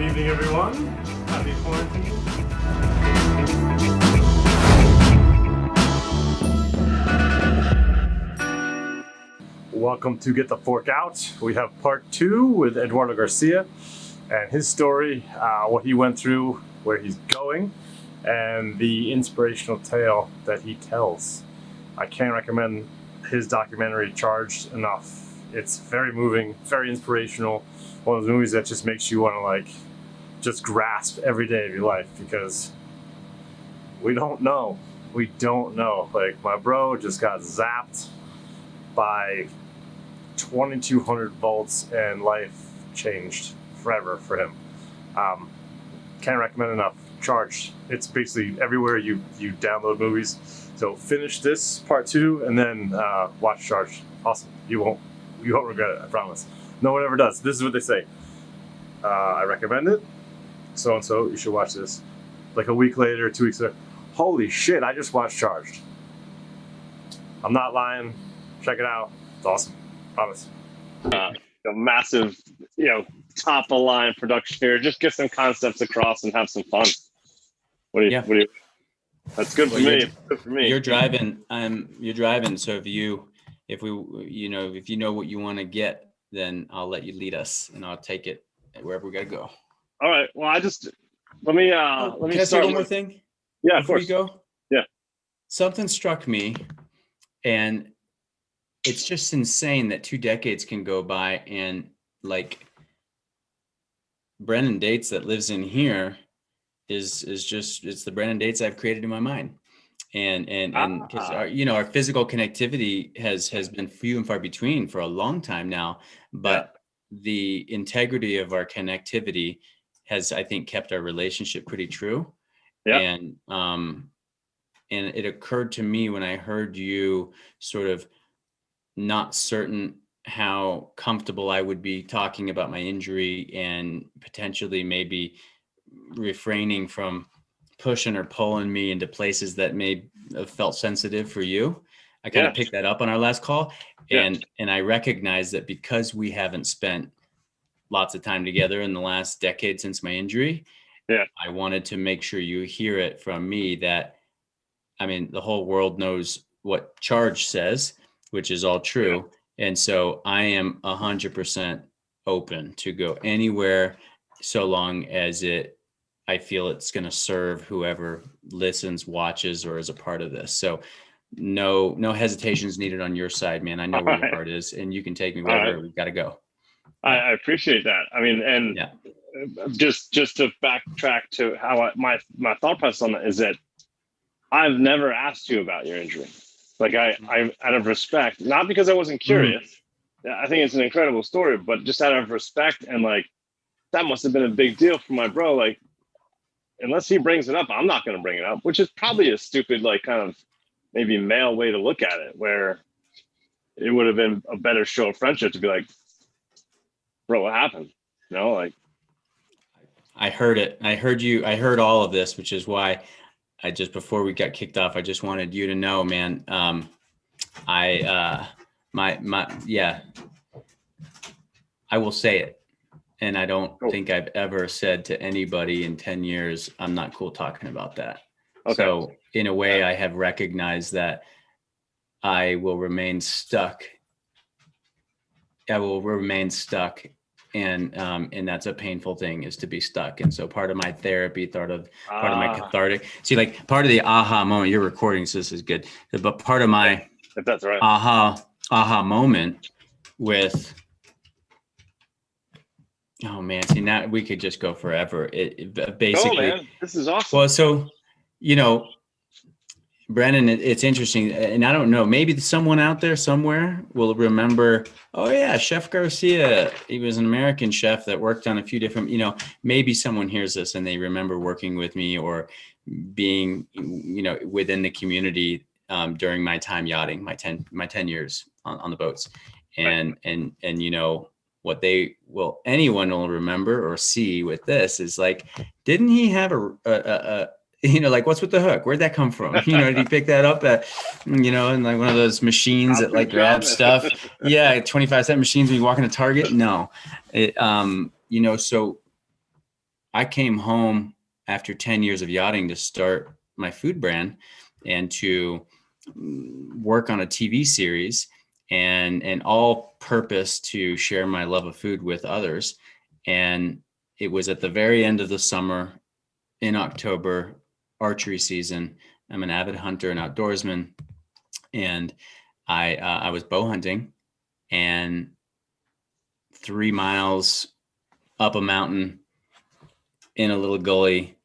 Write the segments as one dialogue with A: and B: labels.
A: evening, everyone. Happy quarantine. Welcome to Get the Fork Out. We have part 2 with Eduardo Garcia and his story, what he went through, where he's going, and the inspirational tale that he tells. I can't recommend his documentary Charged enough. It's very moving, very inspirational. One of those movies that just makes you want to just grasp every day of your life, because we don't know. We don't know. Like, my bro just got zapped by 2200 volts and life changed forever for him. Can't recommend enough. Charged. It's basically everywhere you download movies. So finish this part 2 and then watch Charged. Awesome. You won't regret it, I promise. No one ever does. This is what they say. I recommend it. So and so, you should watch this. Like a week later, 2 weeks later, holy shit, I just watched Charged. I'm not lying. Check it out. It's awesome. Promise.
B: A massive, top of line production here. Just get some concepts across and have some fun. What do you? That's good for me. Good for me.
C: You're driving. You're driving. So if you know what you want to get, then I'll let you lead us, and I'll take it wherever we gotta go.
B: All right. Well, let me
C: Can I say one more thing?
B: Yeah,
C: before
B: of course.
C: We go.
B: Yeah.
C: Something struck me, and it's just insane that 2 decades can go by, and like Brennan Dates that lives in here is just, it's the Brennan Dates I've created in my mind. And because our physical connectivity has been few and far between for a long time now, but the integrity of our connectivity has, I think, kept our relationship pretty true.
B: Yeah.
C: And it occurred to me when I heard you sort of not certain how comfortable I would be talking about my injury, and potentially maybe refraining from pushing or pulling me into places that may have felt sensitive for you. I kind of picked that up on our last call, and I recognize that because we haven't spent lots of time together in the last decade since my injury, I wanted to make sure you hear it from me that, I mean, the whole world knows what Charge says, which is all true. And so I am 100% open to go anywhere, so long as I feel it's going to serve whoever listens, watches, or is a part of this. So no hesitations needed on your side, man. I know where your heart is, and you can take me wherever we've got to go.
B: I appreciate that. I mean, and just to backtrack to how my thought process on that is that I've never asked you about your injury. Like I out of respect, not because I wasn't curious. I think it's an incredible story, but just out of respect, and like, that must have been a big deal for my bro. Like, unless he brings it up, I'm not going to bring it up, which is probably a stupid, like, kind of maybe male way to look at it, where it would have been a better show of friendship to be like, bro, what happened? Like,
C: I heard it. I heard all of this, which is why before we got kicked off, I just wanted you to know, man, I will say it. And I don't think I've ever said to anybody in 10 years, I'm not cool talking about that. Okay. So in a way, I have recognized that I will remain stuck. And that's a painful thing, is to be stuck. And so part of my therapy, part of my cathartic, part of the aha moment, you're recording, so this is good. But part of my
B: if that's right,
C: aha moment with, oh man, see, now we could just go forever. It basically,
B: man, this is awesome.
C: Well, so, Brennan, it's interesting, and I don't know, maybe someone out there somewhere will remember, oh yeah, Chef Garcia, he was an American chef that worked on a few different, maybe someone hears this and they remember working with me or being, within the community during my time yachting, my 10 years on the boats. And what anyone will remember or see with this is like, didn't he have a what's with the hook? Where'd that come from? Did he pick that up at, in like one of those machines that like grab stuff? Yeah, 25-cent machines when you walk into Target. No, so I came home after 10 years of yachting to start my food brand and to work on a TV series and all purpose to share my love of food with others. And it was at the very end of the summer in October, archery season. I'm an avid hunter and outdoorsman. And I was bow hunting, and 3 miles up a mountain in a little gully,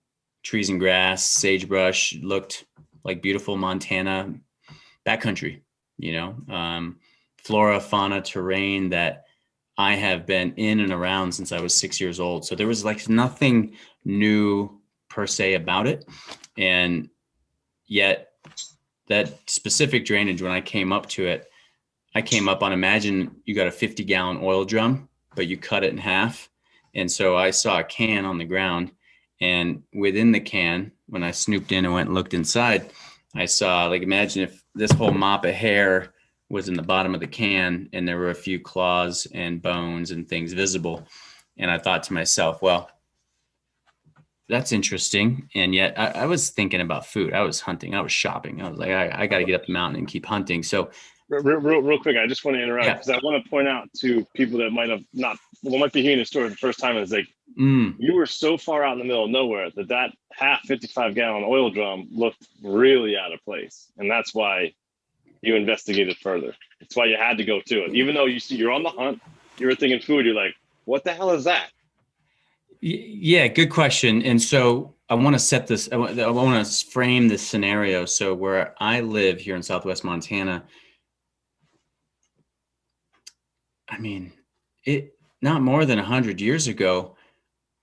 C: trees and grass, sagebrush, looked like beautiful Montana backcountry, flora, fauna, terrain that I have been in and around since I was 6 years old. So there was like nothing new per se about it. And yet that specific drainage, when I came up to it, I came up on, imagine you got a 50-gallon oil drum, but you cut it in half. And so I saw a can on the ground, and within the can, when I snooped in and went and looked inside, I saw, like, imagine if this whole mop of hair was in the bottom of the can and there were a few claws and bones and things visible. And I thought to myself, well, that's interesting. And yet I was thinking about food. I was hunting. I was shopping. I was like, I got to get up the mountain and keep hunting. So
B: real quick, I just want to interrupt because I want to point out to people that might be hearing the story the first time, is like, you were so far out in the middle of nowhere that half 55-gallon oil drum looked really out of place. And that's why you investigated further. That's why you had to go to it. Even though you're on the hunt, you were thinking food, you're like, what the hell is that?
C: Yeah, good question. And so I want to set this, I want to frame this scenario. So where I live here in Southwest Montana, I mean, not more than 100 years ago,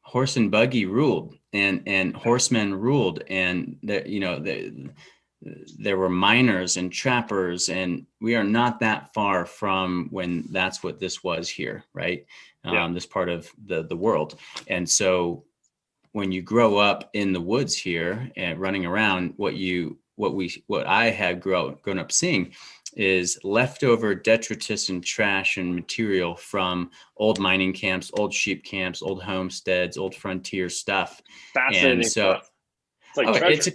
C: horse and buggy ruled, and horsemen ruled, and there were miners and trappers, and we are not that far from when that's what this was here, right? This part of the world. And so when you grow up in the woods here and running around, what I had grown up seeing is leftover detritus and trash and material from old mining camps, old sheep camps, old homesteads, old frontier stuff.
B: Fascinating stuff.
C: It's like treasure. It's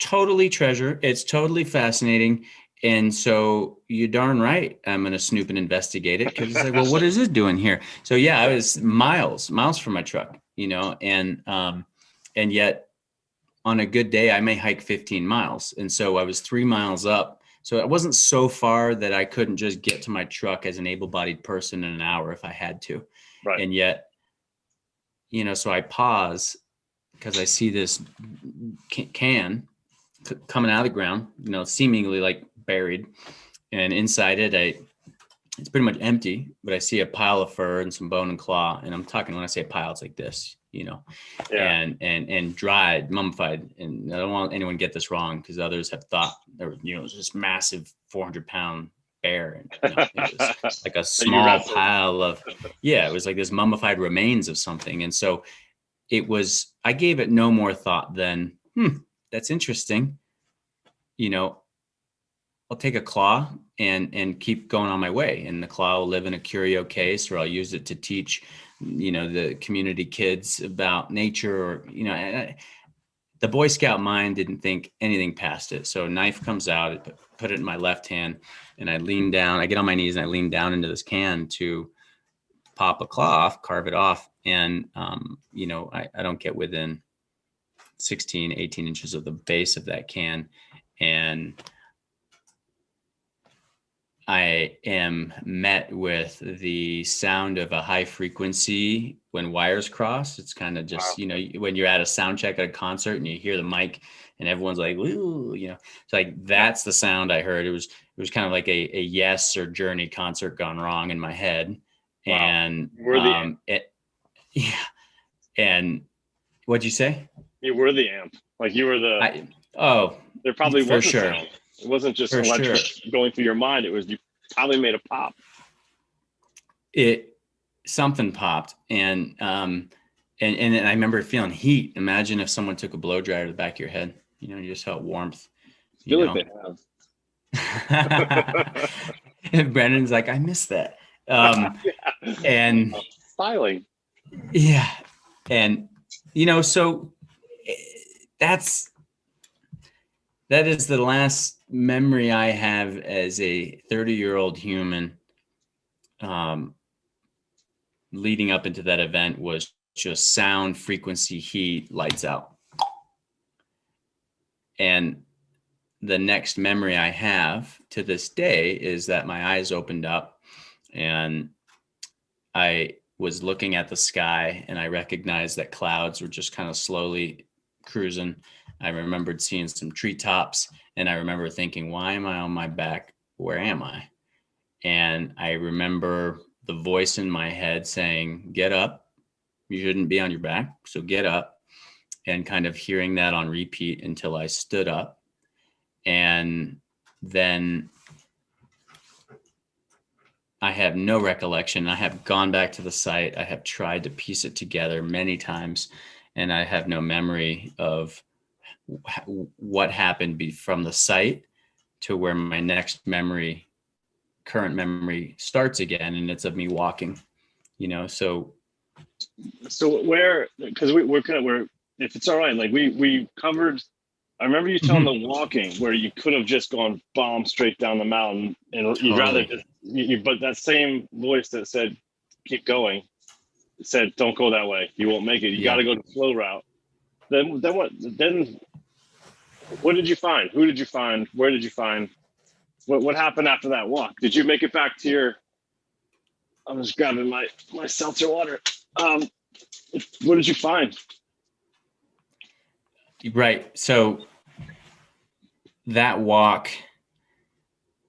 C: totally treasure. It's totally fascinating. And so you're darn right, I'm going to snoop and investigate it, because it's like, well, what is this doing here? So yeah, I was miles from my truck, and yet on a good day, I may hike 15 miles. And so I was 3 miles up. So it wasn't so far that I couldn't just get to my truck as an able-bodied person in an hour if I had to.
B: Right.
C: And yet, so I pause because I see this can coming out of the ground, seemingly like buried. And inside it, it's pretty much empty, but I see a pile of fur and some bone and claw. And I'm talking, when I say a pile, it's like this, and dried, mummified. And I don't want anyone to get this wrong, because others have thought there was this massive 400-pound bear. And, it was like a small pile of, it was like this mummified remains of something. And so I gave it no more thought than, that's interesting. I'll take a claw and keep going on my way. And the claw will live in a curio case, or I'll use it to teach, the community kids about nature, or, the Boy Scout mind didn't think anything past it. So a knife comes out, I put it in my left hand, and I lean down, I get on my knees and I lean down into this can to pop a claw off, carve it off. And, I don't get within 16, 18 inches of the base of that can. And I am met with the sound of a high frequency when wires cross. It's kind of just, when you're at a sound check at a concert and you hear the mic and everyone's like, ooh, it's like, that's the sound I heard. It was kind of like a Yes or Journey concert gone wrong in my head. Wow. And and what'd you say?
B: You were the amp. Like you were there probably was a sound. It wasn't just electric going through your mind. It was, you probably made a pop.
C: Something popped. And I remember feeling heat. Imagine if someone took a blow dryer to the back of your head, you just felt warmth.
B: I feel like they
C: have. And Brennan's like, I miss that. And
B: styling.
C: Yeah. And So that is the last memory I have as a 30-year-old human. Leading up into that event was just sound, frequency, heat, lights out. And the next memory I have to this day is that my eyes opened up and I was looking at the sky and I recognized that clouds were just kind of slowly cruising. I remembered seeing some treetops and I remember thinking, why am I on my back? Where am I? And I remember the voice in my head saying, get up. You shouldn't be on your back. So get up, and kind of hearing that on repeat until I stood up. And then I have no recollection. I have gone back to the site. I have tried to piece it together many times, and I have no memory of what happened from the site to where my next current memory starts again, and it's of me walking, so
B: where, because we're if it's all right, like we covered, I remember you telling the walking where you could have just gone bomb straight down the mountain, and you'd rather just but that same voice that said keep going said don't go that way, you won't make it, you got to go the slow route. Then what did you find? Who did you find? Where did you find? What happened after that walk? Did you make it back to your... I'm just grabbing my seltzer water. What did you find?
C: Right. So that walk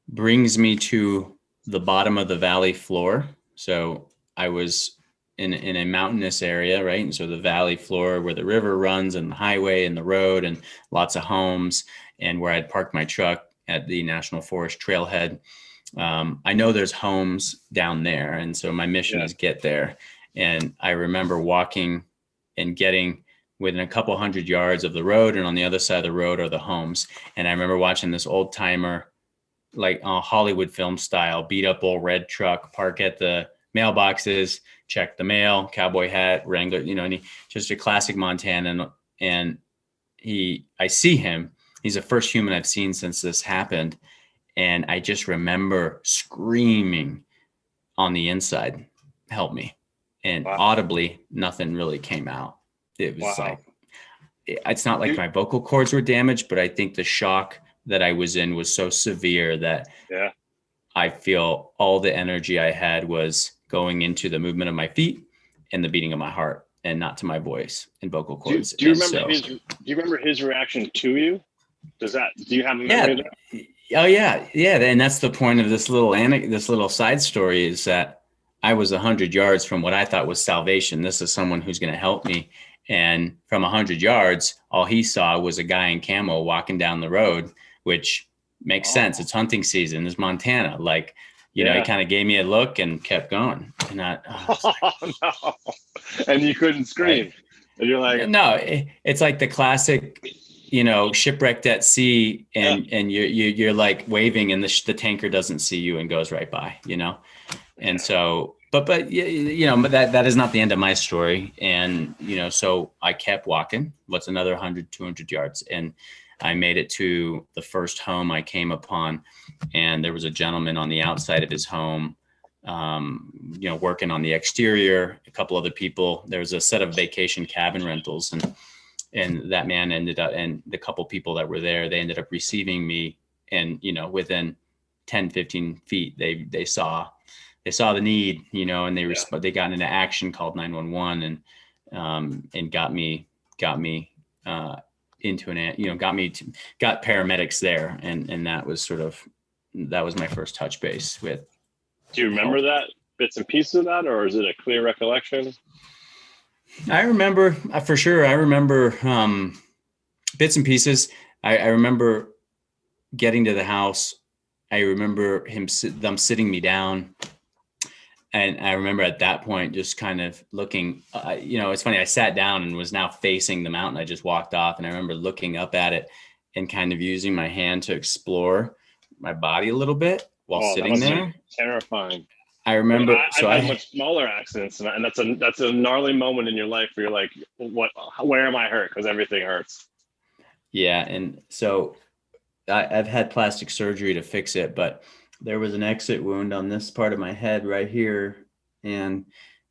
C: brings me to the bottom of the valley floor. So I was in a mountainous area, right? And so the valley floor where the river runs and the highway and the road and lots of homes, and where I'd parked my truck at the National Forest trailhead. I know there's homes down there. And so my mission is get there. And I remember walking and getting within a couple hundred yards of the road, and on the other side of the road are the homes. And I remember watching this old timer, like Hollywood film style, beat up old red truck, park at the mailboxes, check the mail, cowboy hat, Wrangler, and he just a classic Montana. And I see him. He's the first human I've seen since this happened. And I just remember screaming on the inside, help me. And audibly, nothing really came out. It was it's not like my vocal cords were damaged, but I think the shock that I was in was so severe that I feel all the energy I had was going into the movement of my feet and the beating of my heart, and not to my voice and vocal cords.
B: Do you remember his reaction to you? Do you have a memory of that?
C: Oh yeah. And that's the point of this little side story, is that I was 100 yards from what I thought was salvation. This is someone who's going to help me. And from 100 yards, all he saw was a guy in camo walking down the road, which makes sense. It's hunting season. It's Montana. Like, he kind of gave me a look and kept going. And no.
B: And you couldn't scream. Right. And you're like,
C: no, it's like the classic, shipwrecked at sea, and you're like waving, and the tanker doesn't see you and goes right by, And so, but that is not the end of my story. And, so I kept walking. What's another 100, 200 yards. And I made it to the first home I came upon, and there was a gentleman on the outside of his home, working on the exterior, a couple other people. There was a set of vacation cabin rentals, and that man ended up, and the couple people that were there, they ended up receiving me. And, within 10, 15 feet, they saw the need, and they got into action, called 911, and got me got paramedics there. And that was my first touch base with.
B: Do you remember that bits and pieces of that, or is it a clear recollection?
C: I remember for sure. I remember bits and pieces. I remember getting to the house. I remember them sitting me down. And I remember at that point just kind of looking, it's funny, I sat down and was now facing the mountain. I just walked off, and I remember looking up at it and kind of using my hand to explore my body a little bit while sitting there.
B: Terrifying.
C: I remember.
B: I've had much smaller accidents, and that's a gnarly moment in your life where you're like, "What? Where am I hurt?" Because everything hurts.
C: Yeah, and so I've had plastic surgery to fix it, but there was an exit wound on this part of my head right here, and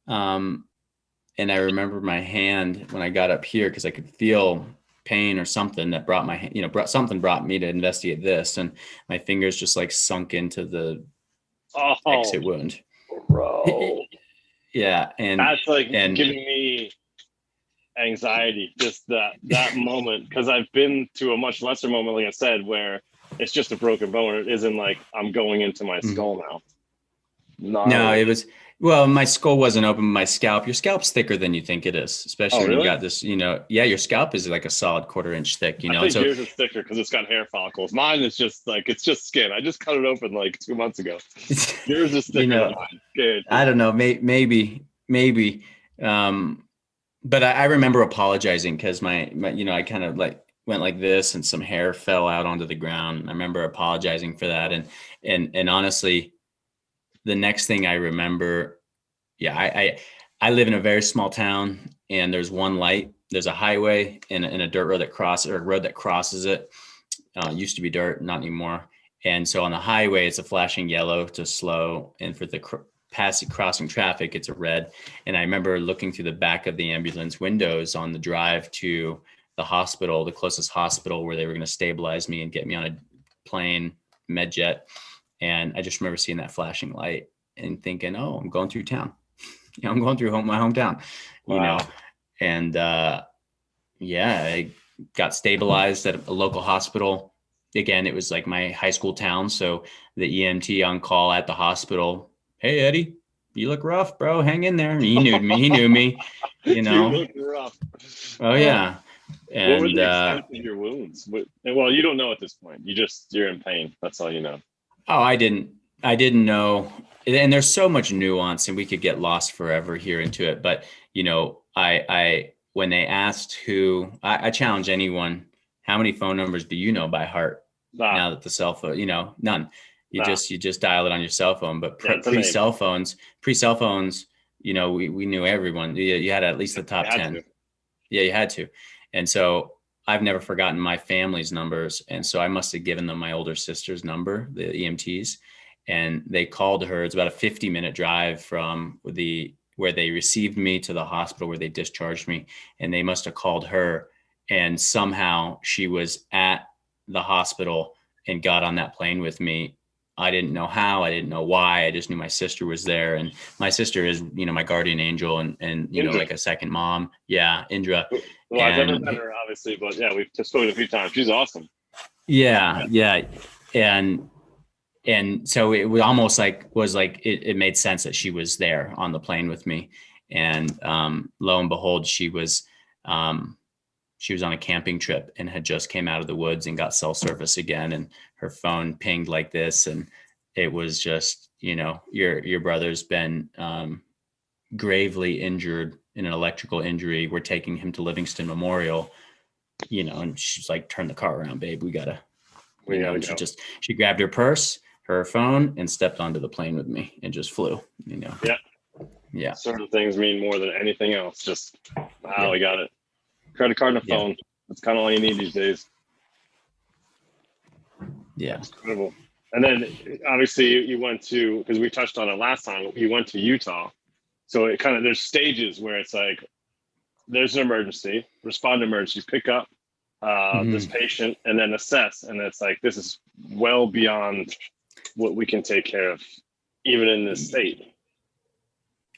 C: I remember my hand when I got up here because I could feel pain or something that brought my hand, brought me to investigate this, and my fingers just like sunk into the exit wound.
B: Bro.
C: Yeah, and
B: that's like giving me anxiety, just that moment, because I've been to a much lesser moment, like I said, where it's just a broken bone. It isn't like I'm going into my skull now.
C: No, it was, well, my skull wasn't open. My scalp, your scalp's thicker than you think it is, especially when you got this, your scalp is like a solid 1/4 inch thick,
B: I think yours is thicker because it's got hair follicles. Mine is just like, it's just skin. I just cut it open like 2 months ago. Yours is thicker than mine. Good.
C: I don't know, maybe. But I remember apologizing because my I kind of like went like this and some hair fell out onto the ground. I remember apologizing for that. And honestly, the next thing I remember, I live in a very small town, and there's one light. There's a highway and a dirt road a road that crosses it. Used to be dirt, not anymore. And so on the highway, it's a flashing yellow to slow, and for the crossing traffic, it's a red. And I remember looking through the back of the ambulance windows on the drive to the hospital, the closest hospital where they were going to stabilize me and get me on a plane, med jet. And I just remember seeing that flashing light and thinking, oh, I'm going through town. I'm going through my hometown, and I got stabilized at a local hospital. Again, it was like my high school town. So the EMT on call at the hospital, hey, Eddie, you look rough, bro. Hang in there. And he knew me,
B: You look rough.
C: Oh, yeah. And
B: what were the extent of your wounds? Well, you don't know at this point. You're in pain. That's all you know.
C: Oh, I didn't know. And there's so much nuance, and we could get lost forever here into it. But, I when they asked I challenge anyone, how many phone numbers do you know by heart? Now that the cell phone, none. You just dial it on your cell phone. But pre-cell phones, we knew everyone. You had at least the top 10. Yeah, you had to. And so I've never forgotten my family's numbers. And so I must have given them my older sister's number, the EMTs, and they called her. It's about a 50-minute drive from where they received me to the hospital where they discharged me. And they must have called her, and somehow she was at the hospital and got on that plane with me. I didn't know how, I didn't know why. I just knew my sister was there, and my sister is, my guardian angel and Indra. Like a second mom. Yeah. Indra.
B: Well, I've never met her obviously, but yeah, we've just spoken a few times. She's awesome.
C: Yeah. And so it was almost like it made sense that she was there on the plane with me. And lo and behold, she was on a camping trip and had just came out of the woods and got cell service again. And her phone pinged like this. And it was just, your brother's been gravely injured in an electrical injury. We're taking him to Livingston Memorial, and she's like, turn the car around, babe. We gotta go. She grabbed her purse, her phone, and stepped onto the plane with me and just flew, Yeah.
B: Certain things mean more than anything else. Just, we got it. Credit card and a phone. That's kind of all you need these days.
C: Yeah.
B: That's incredible. And then obviously you went to, because we touched on it last time, you went to Utah. So it kind of, there's stages where it's like, there's an emergency, respond to emergency, pick up this patient, and then assess. And it's like, this is well beyond what we can take care of, even in this state.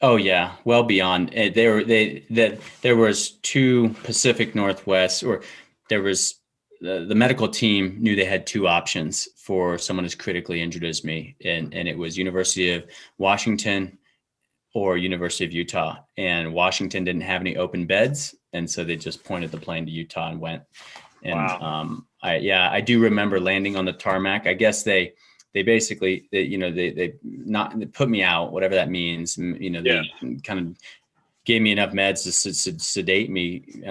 C: Oh yeah, well beyond. There was 2 Pacific Northwest, or there was the medical team knew they had 2 options for someone as critically injured as me, and it was University of Washington or University of Utah. And Washington didn't have any open beds, and so they just pointed the plane to Utah and went. And
B: wow.
C: I do remember landing on the tarmac. I guess they basically, they put me out, whatever that means. They kind of gave me enough meds to sedate me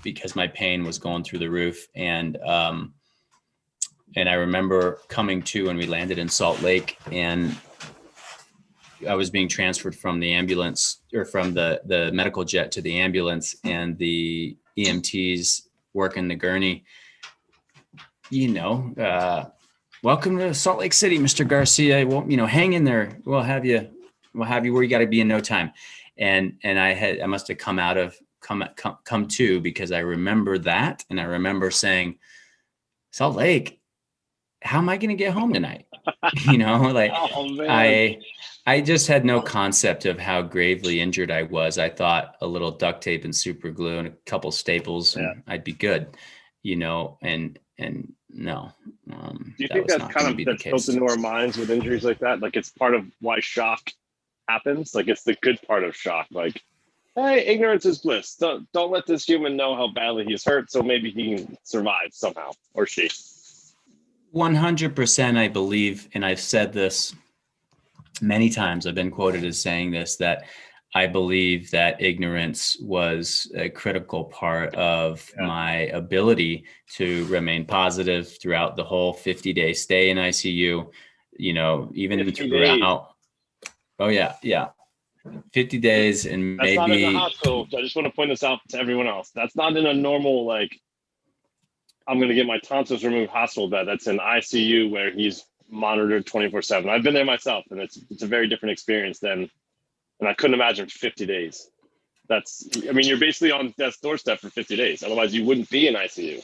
C: because my pain was going through the roof. And I remember coming to when we landed in Salt Lake, and I was being transferred from the ambulance, or from the medical jet to the ambulance, and the EMTs working the gurney, welcome to Salt Lake City, Mr. Garcia. Well, hang in there. We'll have you where you got to be in no time. And I must have come to, because I remember that. And I remember saying, Salt Lake, how am I going to get home tonight?
B: Oh, man.
C: I just had no concept of how gravely injured I was. I thought a little duct tape and super glue and a couple staples and I'd be good, and no.
B: Do you think that's kind of that's built into our minds with injuries like that? Like, it's part of why shock happens. Like, it's the good part of shock. Like, hey, ignorance is bliss. Don't let this human know how badly he's hurt, so maybe he can survive somehow, or she.
C: 100%, I believe, and I've said this many times, I've been quoted as saying this, that I believe that ignorance was a critical part of my ability to remain positive throughout the whole 50-day stay in ICU, even throughout. Oh, yeah. 50 days, and
B: that's
C: maybe
B: not in the hospital. I just want to point this out to everyone else. That's not in a normal, like, I'm going to get my tonsils removed hospital bed. That's in ICU where he's monitored 24/7. I've been there myself, and it's a very different experience and I couldn't imagine 50 days. You're basically on death's doorstep for 50 days. Otherwise you wouldn't be in ICU.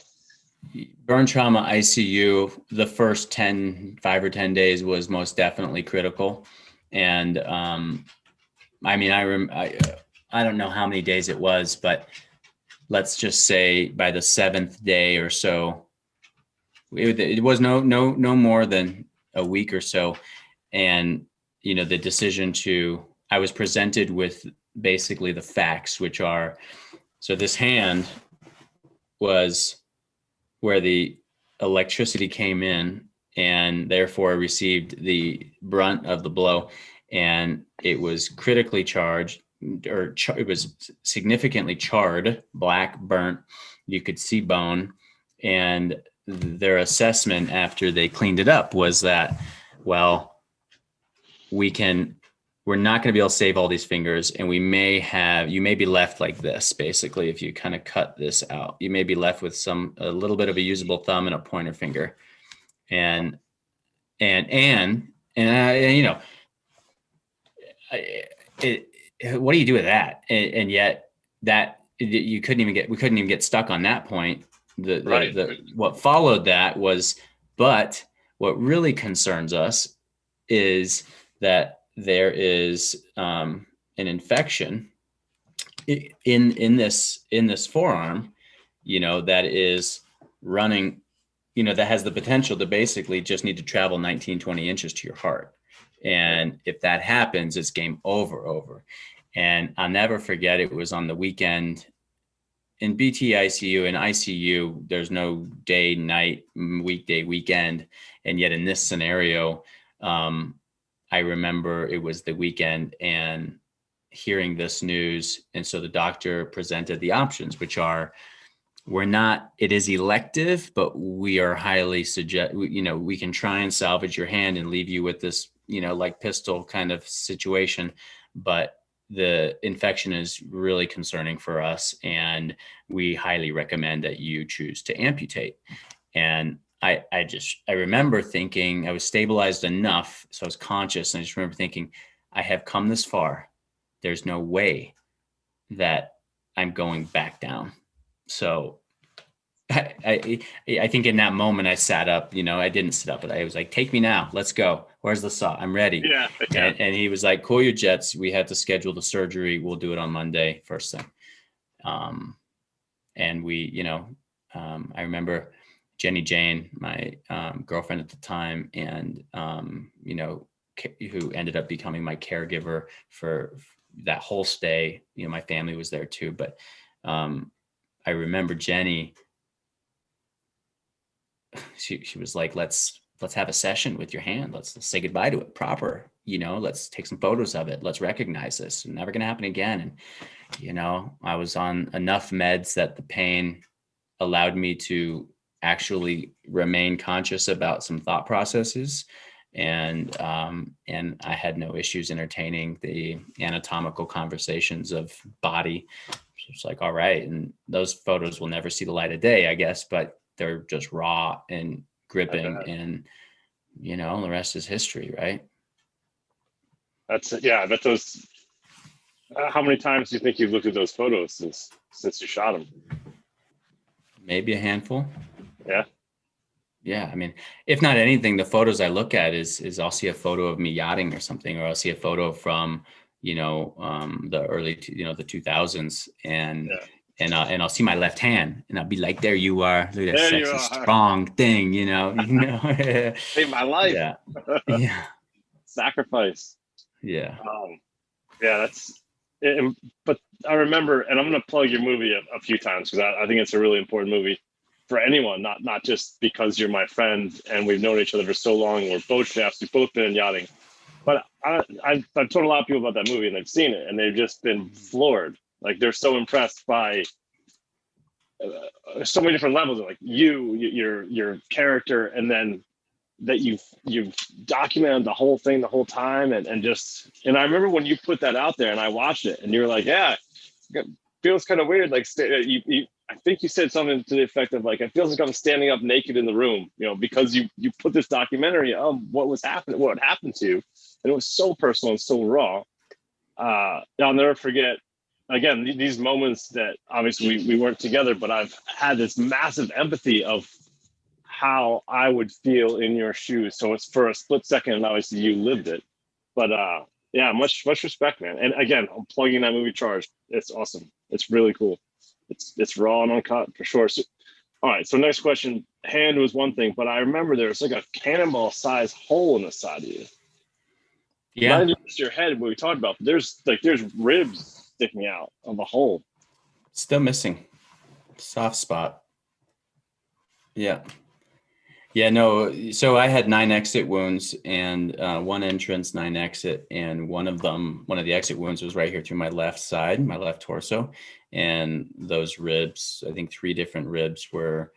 C: Burn trauma ICU, the first 5 or 10 days was most definitely critical. And I don't know how many days it was, but let's just say by the 7th day or so, it was no more than a week or so. And, the decision I was presented with basically the facts, which are, so this hand was where the electricity came in, and therefore received the brunt of the blow. And it was critically charged, it was significantly charred, black, burnt. You could see bone. And their assessment after they cleaned it up was that, well, we're not going to be able to save all these fingers, and you may be left like this. Basically, if you kind of cut this out, you may be left with a little bit of a usable thumb and a pointer finger. And what do you do with that? And yet that we couldn't even get stuck on that point. What followed that was, but what really concerns us is that there is an infection in this forearm, that is running, that has the potential to basically just need to travel 19, 20 inches to your heart. And if that happens, it's game over. And I'll never forget, it was on the weekend in BT ICU. In ICU, there's no day, night, weekday, weekend. And yet in this scenario, I remember it was the weekend and hearing this news. And so the doctor presented the options, which are, it is elective, but we are highly we can try and salvage your hand and leave you with this, like pistol kind of situation. But the infection is really concerning for us, and we highly recommend that you choose to amputate. And I remember thinking, I was stabilized enough, so I was conscious, and I just remember thinking, I have come this far. There's no way that I'm going back down. So I think in that moment I sat up, I didn't sit up, but I was like, take me now, let's go. Where's the saw? I'm ready. Yeah. And he was like, cool your jets. We had to schedule the surgery. We'll do it on Monday, first thing. And we, I remember Jenny Jane, my girlfriend at the time, and, who ended up becoming my caregiver for that whole stay. My family was there too, but I remember Jenny, she was like, let's have a session with your hand. Let's say goodbye to it proper. Let's take some photos of it. Let's recognize this. It's never going to happen again. And, I was on enough meds that the pain allowed me to actually remain conscious about some thought processes. And I had no issues entertaining the anatomical conversations of body. It's like, all right. And those photos will never see the light of day, I guess, but they're just raw and gripping, and, you know, the rest is history, right?
B: That's it. Yeah. That's those. How many times do you think you've looked at those photos since you shot them?
C: Maybe a handful.
B: Yeah.
C: Yeah. I mean, if not anything, the photos I look at is I'll see a photo of me yachting or something, or I'll see a photo from, you know, the early, you know, the 2000s, and I'll see my left hand, and I'll be like, there you are, look at that sexy, strong thing, you know.
B: Saved my life.
C: Yeah. Yeah.
B: Sacrifice.
C: Yeah.
B: Yeah, that's it. But I remember, and I'm going to plug your movie a few times, because I think it's a really important movie for anyone, not just because you're my friend and we've known each other for so long. We're both chefs. We've both been in yachting. But I've told a lot of people about that movie, and they've seen it, and they've just been floored. Like, they're so impressed by so many different levels of, like, your character, and then that you've documented the whole thing the whole time, and I remember when you put that out there and I watched it, and you were like, yeah, it feels kind of weird, like I think you said something to the effect of, like, it feels like I'm standing up naked in the room, you know, because you put this documentary of what happened to you, and it was so personal and so raw. I'll never forget, again, these moments that obviously we weren't together, but I've had this massive empathy of how I would feel in your shoes. So it's for a split second, and obviously you lived it. But yeah, much respect, man. And again, I'm plugging that movie Charged. It's awesome. It's really cool. It's raw and uncut for sure. So, all right, so next question. Hand was one thing, but I remember there was like a cannonball size hole in the side of you.
C: Yeah.
B: Not just your head, what we talked about, but there's ribs sticking out of the hole.
C: Still missing. Soft spot. Yeah. Yeah, no. So I had 9 exit wounds, and 1 entrance, 9 exit, and one of the exit wounds was right here through my left side, my left torso, and those ribs, I think 3 different ribs were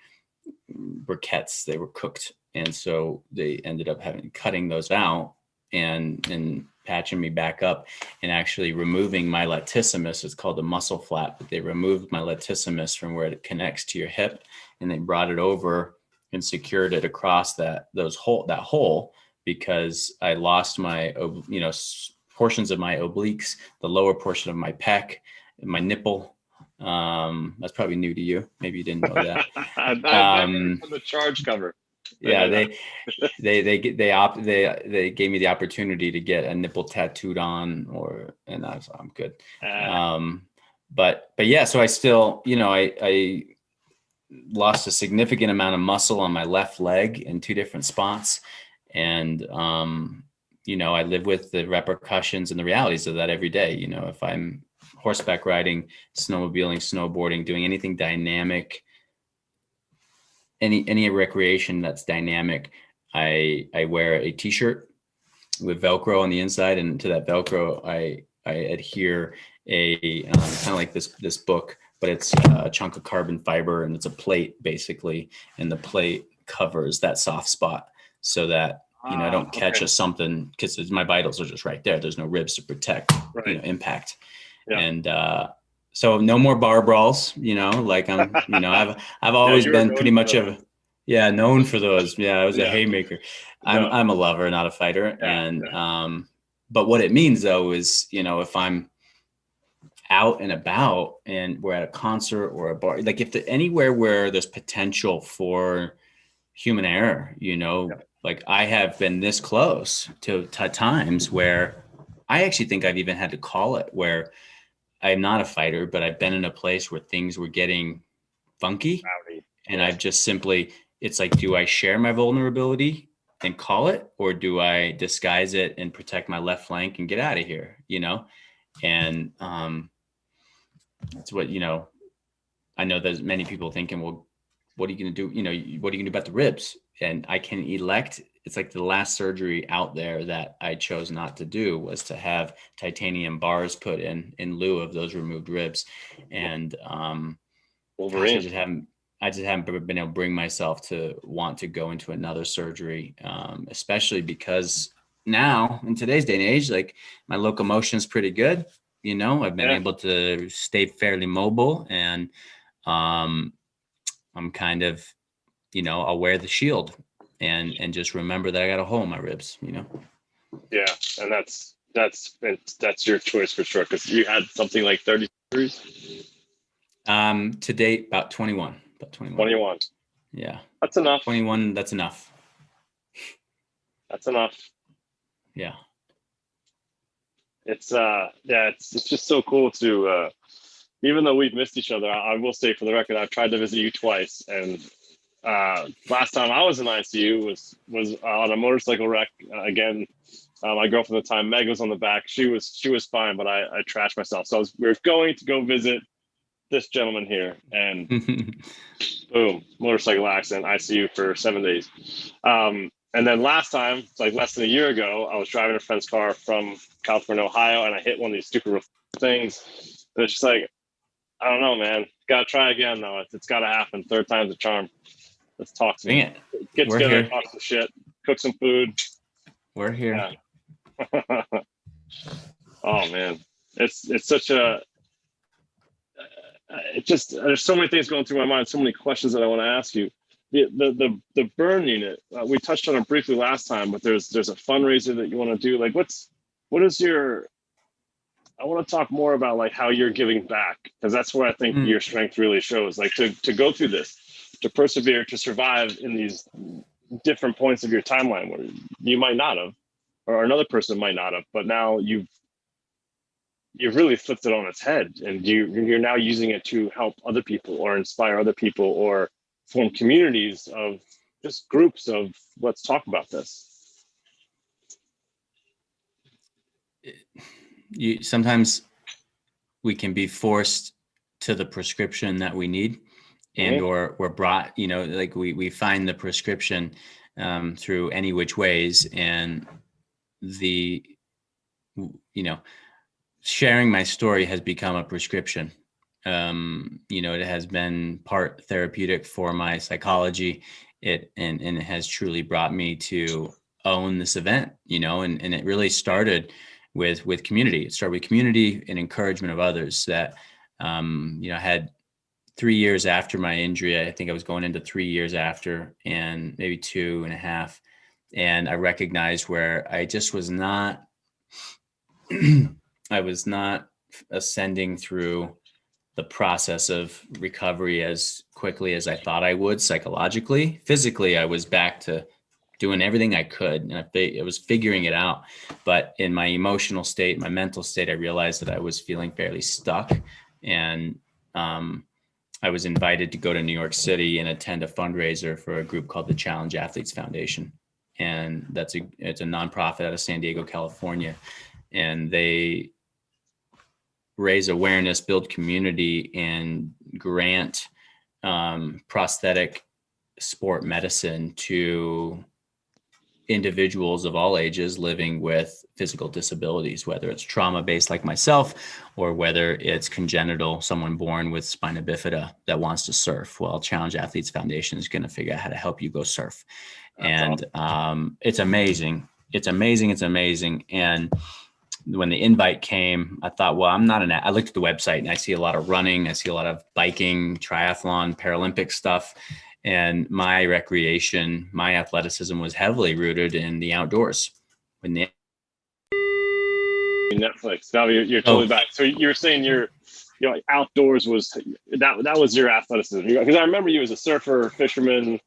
C: briquettes. They were cooked, and so they ended up cutting those out and patching me back up, and actually removing my latissimus. It's called a muscle flap, but they removed my latissimus from where it connects to your hip, and they brought it over and secured it across that hole, because I lost my, you know, portions of my obliques, the lower portion of my pec, my nipple. That's probably new to you. Maybe you didn't know that.
B: From the Charge cover.
C: Yeah, they gave me the opportunity to get a nipple tattooed on, and I'm good. But yeah, so I still, you know, I lost a significant amount of muscle on my left leg in 2 different spots. And, you know, I live with the repercussions and the realities of that every day. You know, if I'm horseback riding, snowmobiling, snowboarding, doing anything dynamic, any recreation that's dynamic, I wear a t-shirt with Velcro on the inside, and to that Velcro, I adhere a kind of like this book, but it's a chunk of carbon fiber, and it's a plate basically, and the plate covers that soft spot so that, you know, I don't catch something, because my vitals are just right there. There's no ribs to protect, you know, impact. Yeah. And so no more bar brawls, you know, like I'm, you know, I've always been pretty much known for those. Yeah, I was a haymaker. I'm a lover, not a fighter. But what it means though is, you know, if I'm out and about and we're at a concert or a bar, like anywhere where there's potential for human error, you know, like I have been this close to times where I actually think I've even had to call it, where I'm not a fighter, but I've been in a place where things were getting funky. And I've just simply, it's like, do I share my vulnerability and call it, or do I disguise it and protect my left flank and get out of here, you know? And that's what, you know, I know there's many people thinking, well, what are you going to do? You know, what are you going to do about the ribs? And I can elect, it's like the last surgery out there that I chose not to do was to have titanium bars put in lieu of those removed ribs. And
B: Wolverine.
C: gosh, I just haven't been able to bring myself to want to go into another surgery, especially because now in today's day and age, like my locomotion is pretty good. I've been able to stay fairly mobile, and I'm kind of, I'll wear the shield and just remember that I got a hole in my ribs,
B: Yeah. And that's your choice for sure. Cause you had something like 30 surgeries.
C: To date, about 21.
B: 21.
C: Yeah.
B: That's enough.
C: 21. That's enough.
B: That's enough.
C: Yeah.
B: It's just so cool to, even though we've missed each other, I will say for the record, I've tried to visit you twice. And last time I was in ICU was on a motorcycle wreck. Again, my girlfriend at the time, Meg, was on the back. She was fine, but I trashed myself. So we were going to go visit this gentleman here, and boom, motorcycle accident, ICU for 7 days. And then last time, it's like less than a year ago, I was driving a friend's car from California, Ohio, and I hit one of these stupid things. And it's just like, I don't know, man. Gotta try again, though. It's gotta happen. Third time's a charm. Let's talk to me. Get
C: We're
B: together,
C: here.
B: talk some shit, cook some food.
C: We're here.
B: Yeah. Oh man, it's such a. There's so many things going through my mind. So many questions that I want to ask you. The burn unit, we touched on it briefly last time, but there's a fundraiser that you want to do. Like, what is your? I want to talk more about like how you're giving back, because that's where I think your strength really shows. Like to go through this, to persevere, to survive in these different points of your timeline where you might not have, or another person might not have, but now you've really flipped it on its head, and you're now using it to help other people or inspire other people or form communities of just groups of let's talk about this.
C: Sometimes we can be forced to the prescription that we need, and or we're brought, like we find the prescription through any which ways, and sharing my story has become a prescription. It has been part therapeutic for my psychology. And it has truly brought me to own this event, and it really started with community. It started with community and encouragement of others that, I had 3 years after my injury. I think I was going into 3 years after, and maybe 2.5. And I recognized where I just was not, I was not ascending through the process of recovery as quickly as I thought I would psychologically. Physically, I was back to doing everything I could, and I was figuring it out. But in my emotional state, my mental state, I realized that I was feeling fairly stuck. And I was invited to go to New York City and attend a fundraiser for a group called the Challenge Athletes Foundation. And it's a nonprofit out of San Diego, California. And they raise awareness, build community, and grant prosthetic sport medicine to individuals of all ages living with physical disabilities, whether it's trauma-based like myself, or whether it's congenital, someone born with spina bifida that wants to surf. Well, Challenge Athletes Foundation is going to figure out how to help you go surf. That's awesome. It's amazing. It's amazing. And when the invite came, I thought, well, I looked at the website and I see a lot of running. I see a lot of biking, triathlon, Paralympic stuff. And my recreation, my athleticism was heavily rooted in the outdoors. When the
B: Netflix, now you're totally back. So you're saying outdoors was that was your athleticism, because I remember you as a surfer, fisherman,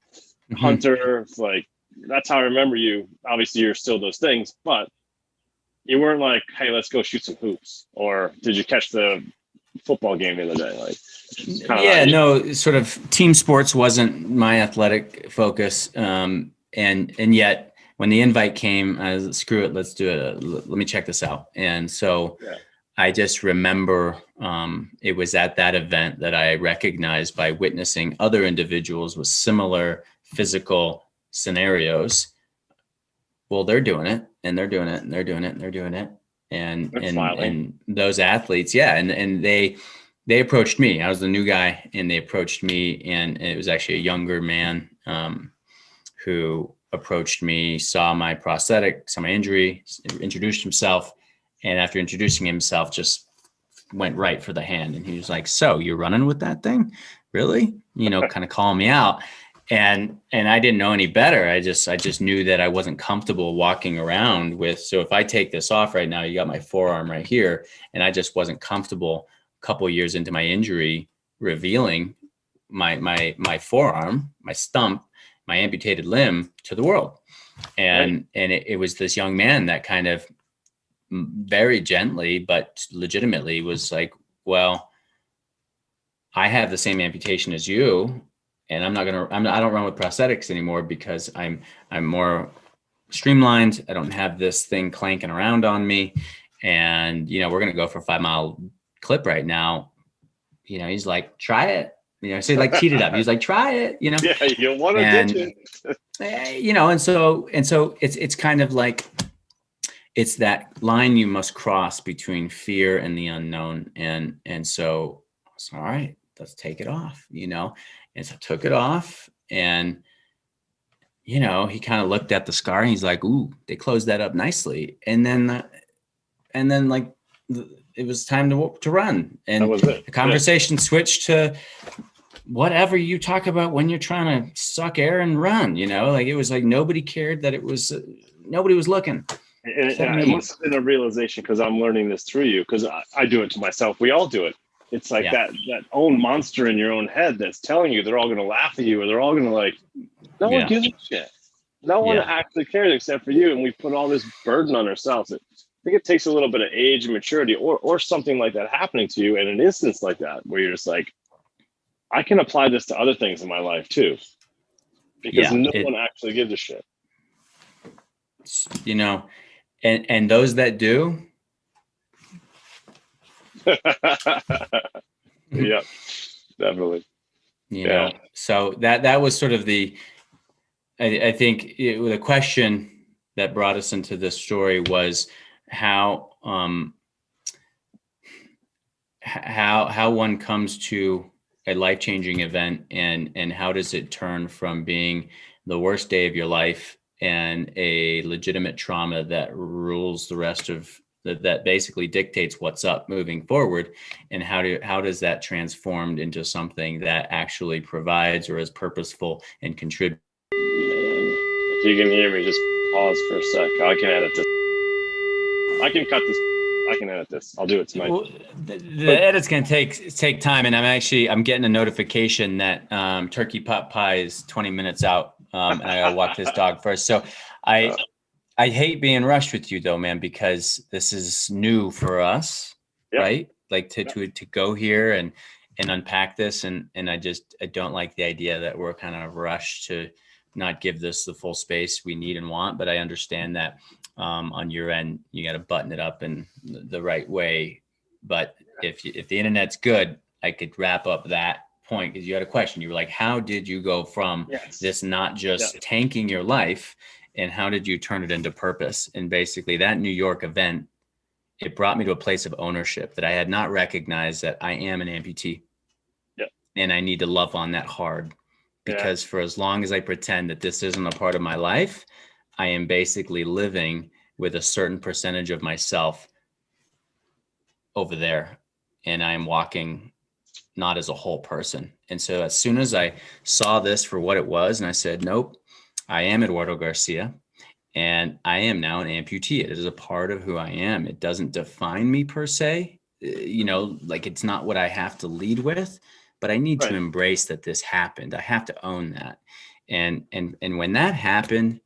B: hunter. Like that's how I remember you. Obviously, you're still those things, but you weren't like, hey, let's go shoot some hoops, or did you catch the football game the other day? Like,
C: no, sort of team sports wasn't my athletic focus. And yet when the invite came, I was, screw it, let's do it. Let me check this out. And so I just remember it was at that event that I recognized, by witnessing other individuals with similar physical scenarios, well, they're doing it, and they're doing it, and they're doing it, and they're doing it. And those athletes, and they approached me. I was the new guy, and they approached me, and it was actually a younger man who approached me, saw my prosthetic, saw my injury, introduced himself, and after introducing himself, just went right for the hand. And he was like, "So you're running with that thing? Really?" Kind of calling me out. And I didn't know any better. I just knew that I wasn't comfortable walking around with. So if I take this off right now, you got my forearm right here, and I just wasn't comfortable a couple of years into my injury revealing my forearm, my stump, my amputated limb to the world. And it was this young man that kind of very gently but legitimately was like, "Well, I have the same amputation as you, and I don't run with prosthetics anymore because I'm more streamlined. I don't have this thing clanking around on me. And, we're going to go for a 5-mile clip right now." He's like, "Try it." So he like teed it up. He's like, "Try it,"
B: Yeah, you want to ditch
C: it. And so it's kind of like, it's that line you must cross between fear and the unknown. And so I was, all right, let's take it off, And so I took it off, and, he kind of looked at the scar, and he's like, "Ooh, they closed that up nicely." And then like it was time to run. And
B: that was it.
C: The conversation switched to whatever you talk about when you're trying to suck air and run, like it was like nobody cared that it was, nobody was looking.
B: And it must have been a realization, because I'm learning this through you, because I do it to myself. We all do it. It's like that own monster in your own head that's telling you they're all going to laugh at you, or they're all going to no one gives a shit. No one actually cares except for you. And we put all this burden on ourselves. I think it takes a little bit of age and maturity, or something like that happening to you in an instance like that, where you're just like, I can apply this to other things in my life too, because no one actually gives a shit.
C: And those that do.
B: Yeah, definitely.
C: So that was sort of I think the question that brought us into this story was how one comes to a life-changing event, and how does it turn from being the worst day of your life and a legitimate trauma that rules the rest of that basically dictates what's up moving forward, and how does that transformed into something that actually provides or is purposeful and contributes.
B: If you can hear me, just pause for a sec. I can edit this. I can cut this. I can edit this. I'll do it tonight.
C: Well, the edit's gonna take time, and I'm getting a notification that turkey pot pie is 20 minutes out, and I gotta walk this dog first. So I hate being rushed with you though, man, because this is new for us, right? Like to go here and unpack this, and I don't like the idea that we're kind of rushed to not give this the full space we need and want. But I understand that on your end, you got to button it up in the right way. But if the internet's good, I could wrap up that point, because you had a question. You were like, how did you go from this not just tanking your life, and how did you turn it into purpose? And basically that New York event, it brought me to a place of ownership that I had not recognized, that I am an amputee. And I need to love on that hard, because for as long as I pretend that this isn't a part of my life, I am basically living with a certain percentage of myself over there, and I'm walking not as a whole person. And so as soon as I saw this for what it was, and I said, nope, I am Eduardo Garcia, and I am now an amputee. It is a part of who I am. It doesn't define me per se, like it's not what I have to lead with, but I need to embrace that this happened. I have to own that. And when that happened,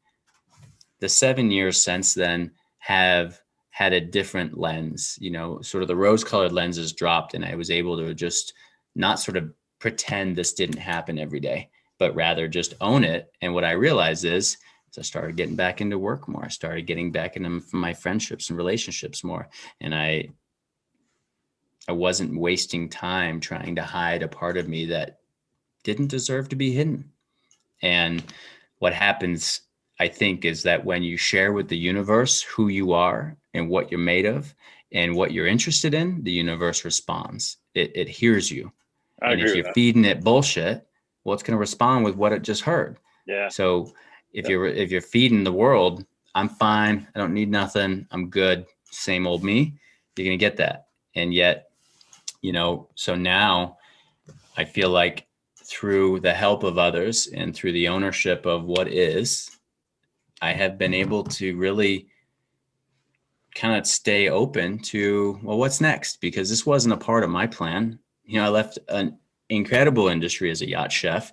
C: the 7 years since then have had a different lens, sort of the rose-colored lenses dropped, and I was able to just not sort of pretend this didn't happen every day, but rather just own it. And what I realized is I started getting back into work more. I started getting back into my friendships and relationships more. And I wasn't wasting time trying to hide a part of me that didn't deserve to be hidden. And what happens, I think, is that when you share with the universe who you are and what you're made of, And what you're interested in, the universe responds. It hears you.
B: I
C: And
B: agree
C: if
B: with
C: you're feeding it bullshit, well, it's going to respond with what it just heard.
B: Yeah.
C: So if you're feeding the world, I'm fine, I don't need nothing, I'm good, same old me, you're going to get that. And yet, so now I feel like through the help of others and through the ownership of what is, I have been able to really kind of stay open to, well, what's next? Because this wasn't a part of my plan. I left an incredible industry as a yacht chef,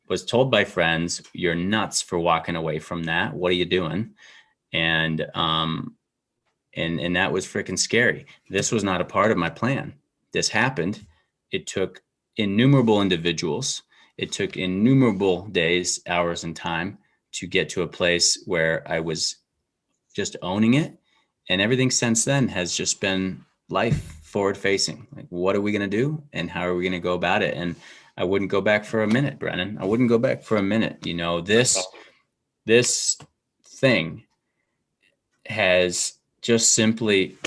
C: was told by friends, you're nuts for walking away from that. What are you doing? And that was freaking scary. This was not a part of my plan. This happened. It took innumerable individuals. It took innumerable days, hours, and time to get to a place where I was just owning it. And everything since then has just been life forward facing. Like, what are we going to do? And how are we going to go about it? And I wouldn't go back for a minute, Brennan. I wouldn't go back for a minute. This thing has just simply,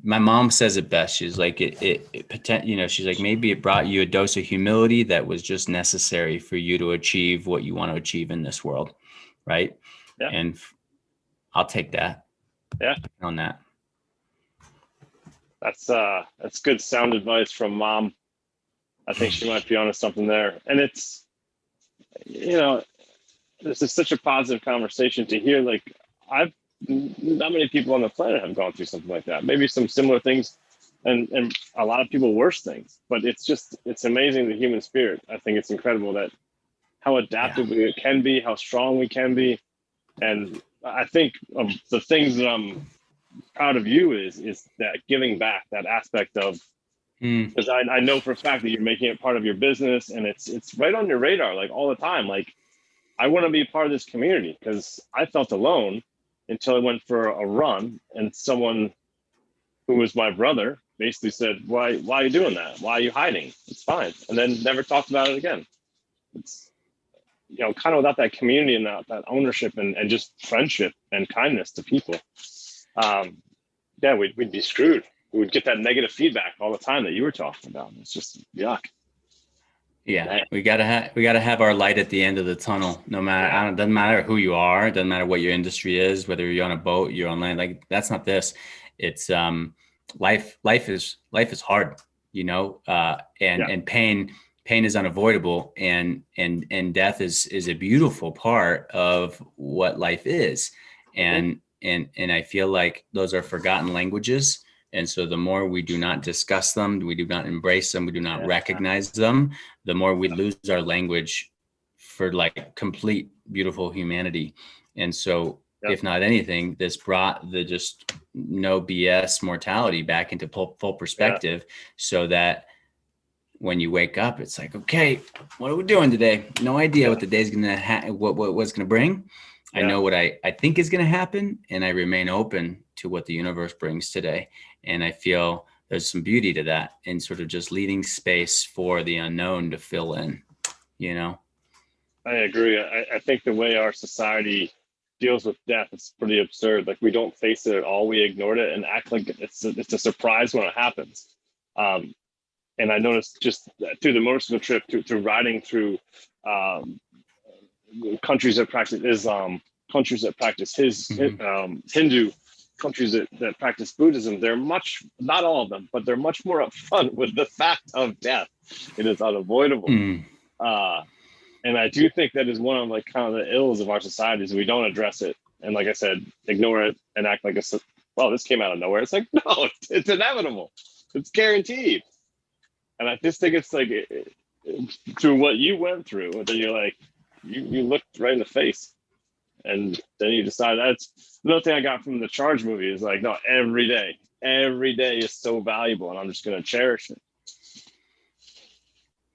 C: my mom says it best. She's like, she's like, maybe it brought you a dose of humility that was just necessary for you to achieve what you want to achieve in this world. Right.
B: Yeah.
C: And I'll take that.
B: Yeah.
C: On that.
B: That's good sound advice from mom. I think she might be onto something there. And it's, this is such a positive conversation to hear. Like, not many people on the planet have gone through something like that. Maybe some similar things and a lot of people worse things, but it's amazing, the human spirit. I think it's incredible that how adaptive we can be, how strong we can be. And I think the things that I'm proud of you is that giving back, that aspect of, because I know for a fact that you're making it part of your business and it's right on your radar, like all the time. Like, I want to be a part of this community, because I felt alone until I went for a run and someone who was my brother basically said, why are you doing that? Why are you hiding? It's fine. And then never talked about it again. It's, kind of without that community and that ownership and just friendship and kindness to people, we'd be screwed. We would get that negative feedback all the time that you were talking about. It's just yuck.
C: Yeah,
B: Man.
C: we gotta have our light at the end of the tunnel. No matter, doesn't matter who you are, doesn't matter what your industry is, whether you're on a boat, you're on land. Like, that's not this. It's life is hard, and pain is unavoidable, and death is a beautiful part of what life is, and I feel like those are forgotten languages. And so the more we do not discuss them, we do not embrace them, we do not recognize them, the more we lose our language for like complete beautiful humanity. And so if not anything, this brought the just no BS mortality back into full perspective, so that when you wake up, it's like, okay, what are we doing today? No idea what the day's gonna what's gonna bring. I know what I think is going to happen, and I remain open to what the universe brings today. And I feel there's some beauty to that, and sort of just leaving space for the unknown to fill in,
B: I agree. I think the way our society deals with death is pretty absurd. Like, we don't face it at all. We ignored it and act like it's a surprise when it happens. And I noticed just through the motorcycle trip, through riding through countries that practice Islam, countries that practice Hindu, countries that practice Buddhism, they're not all of them, but they're much more upfront with the fact of death. It is unavoidable. And I do think that is one of like kind of the ills of our society, is we don't address it. And like I said, ignore it and act like this came out of nowhere. It's like, no, it's inevitable. It's guaranteed. And I just think it's like through what you went through, and then you're like, you looked right in the face, and then you decide. That's another thing I got from the Charge movie, is like, no, every day is so valuable, and I'm just going to cherish it.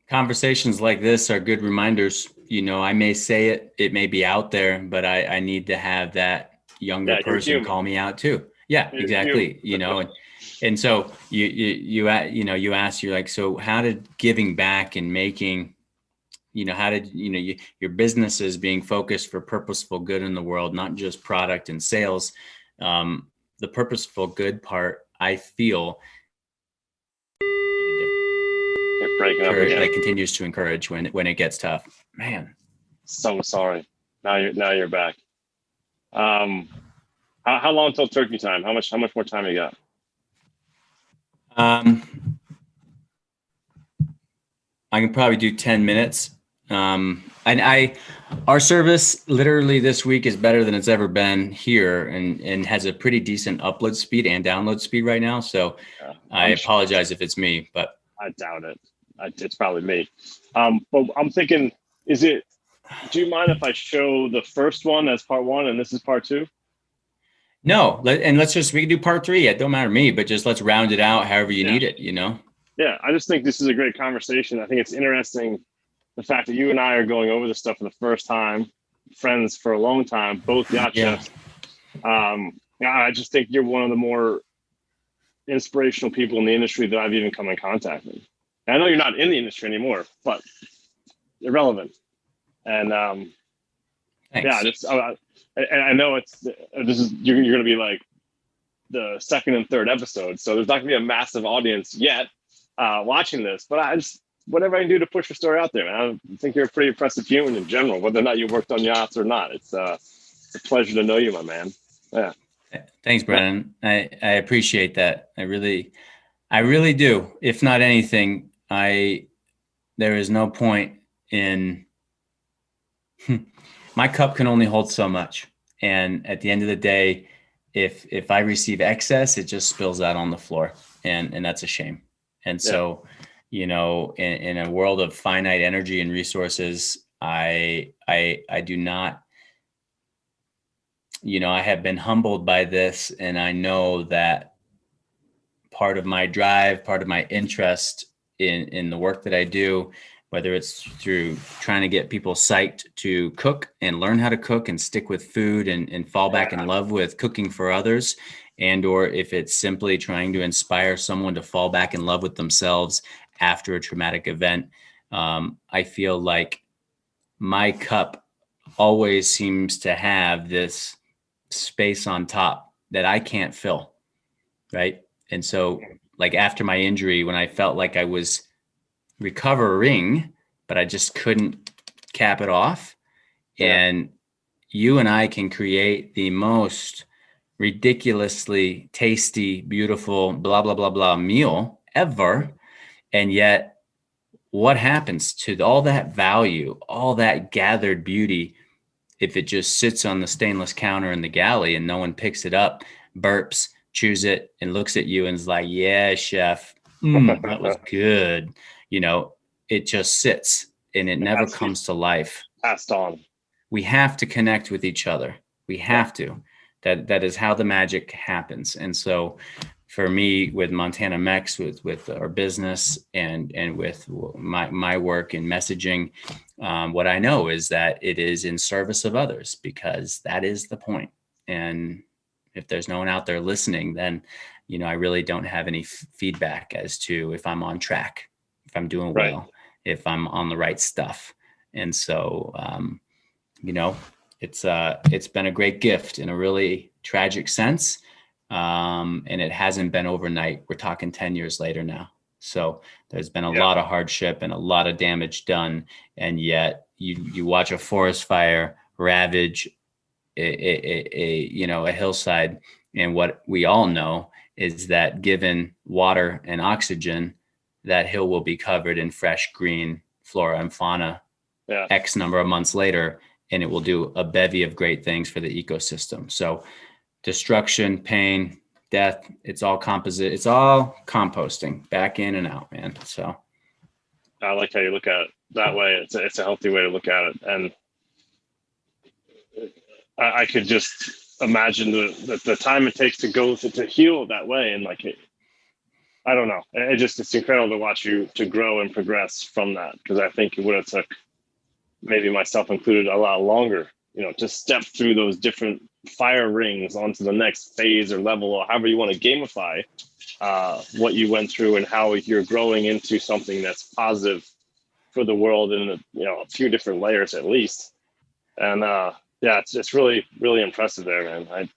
C: Conversations like this are good reminders. I may say it may be out there, but I need to have that younger person call me out too. Yeah, you're exactly. And so you ask, you're like, so how did giving back and making, how did, your businesses being focused for purposeful good in the world, not just product and sales. The purposeful good part, I feel
B: You're breaking up again.
C: Like continues to encourage when it gets tough. Man,
B: so sorry. Now you're back. How long till turkey time? How much more time you got?
C: I can probably do 10 minutes. And our service literally this week is better than it's ever been here, and has a pretty decent upload speed and download speed right now. So yeah, I apologize if it's me, but
B: I doubt it. It's probably me. But I'm thinking, do you mind if I show the first one as part 1 and this is part 2?
C: No, we can do part 3. It don't matter to me, but just let's round it out however you need it,
B: Yeah, I just think this is a great conversation. I think it's interesting, the fact that you and I are going over this stuff for the first time, friends for a long time, both yacht chefs. I just think you're one of the more inspirational people in the industry that I've even come in contact with. And I know you're not in the industry anymore, but irrelevant. And
C: thanks.
B: And I know you're going to be like the second and third episode, so there's not going to be a massive audience yet watching this. But whatever I can do to push your story out there, man. I think you're a pretty impressive human in general, whether or not you worked on yachts or not. It's a pleasure to know you, my man. Yeah.
C: Thanks, Brennan. I appreciate that. I really do. If not anything, there is no point in my cup can only hold so much. And at the end of the day, if I receive excess, it just spills out on the floor, and that's a shame. And so, in a world of finite energy and resources, I do not, I have been humbled by this, and I know that part of my drive, part of my interest in the work that I do, whether it's through trying to get people psyched to cook and learn how to cook and stick with food and fall back in love with cooking for others, and or if it's simply trying to inspire someone to fall back in love with themselves after a traumatic event, I feel like my cup always seems to have this space on top that I can't fill, right? And so, like after my injury, when I felt like I was recovering, but I just couldn't cap it off. And you and I can create the most ridiculously tasty, beautiful, blah, blah, blah, blah meal ever. And yet what happens to all that value, all that gathered beauty, if it just sits on the stainless counter in the galley and no one picks it up, burps, chews it, and looks at you and is like, yeah, chef, that was good. It just sits and it never comes to life.
B: Passed on.
C: We have to connect with each other. We have to. That is how the magic happens. And so for me, with Montana Mex, with our business and with my work in messaging, what I know is that it is in service of others, because that is the point. And if there's no one out there listening, then, I really don't have any feedback as to if I'm on track, if I'm doing well, if I'm on the right stuff. And so, it's been a great gift in a really tragic sense. And it hasn't been overnight. We're talking 10 years later now. So there's been a lot of hardship and a lot of damage done. And yet you watch a forest fire ravage a hillside. And what we all know is that given water and oxygen, that hill will be covered in fresh green flora and fauna X number of months later, and it will do a bevy of great things for the ecosystem. So destruction, pain, death, it's all composite. It's all composting back in and out, man. So
B: I like how you look at it that way. It's a healthy way to look at it. And I could just imagine the time it takes to go to heal that way. And I don't know. It's incredible to watch you to grow and progress from that. Because I think it would have took, maybe myself included, a lot longer, to step through those different fire rings onto the next phase or level, or however you want to gamify what you went through, and how you're growing into something that's positive for the world in a few different layers at least. And it's really, really impressive there, man.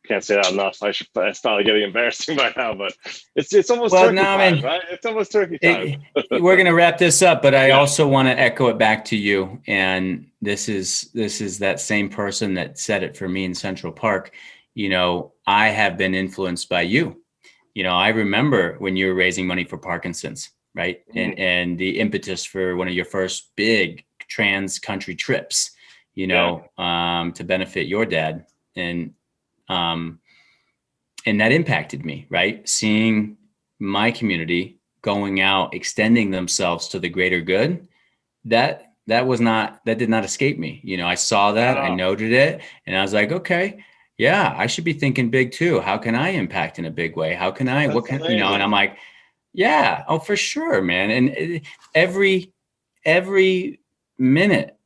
B: can't say that enough. It's probably getting embarrassing by now, but it's almost turkey time, right? It's almost turkey time.
C: We're going to wrap this up, but I also want to echo it back to you. And this is that same person that said it for me in Central Park. You know, I have been influenced by you. You know, I remember when you were raising money for Parkinson's, right? And the impetus for one of your first big trans country trips, you know, to benefit your dad. And that impacted me, right? Seeing my community going out, extending themselves to the greater good, that did not escape me. You know, I saw that, I noted it, and I was like, okay, yeah, I should be thinking big too. How can I impact in a big way? How can I, you know, and I'm like, yeah, oh, for sure, man. And every minute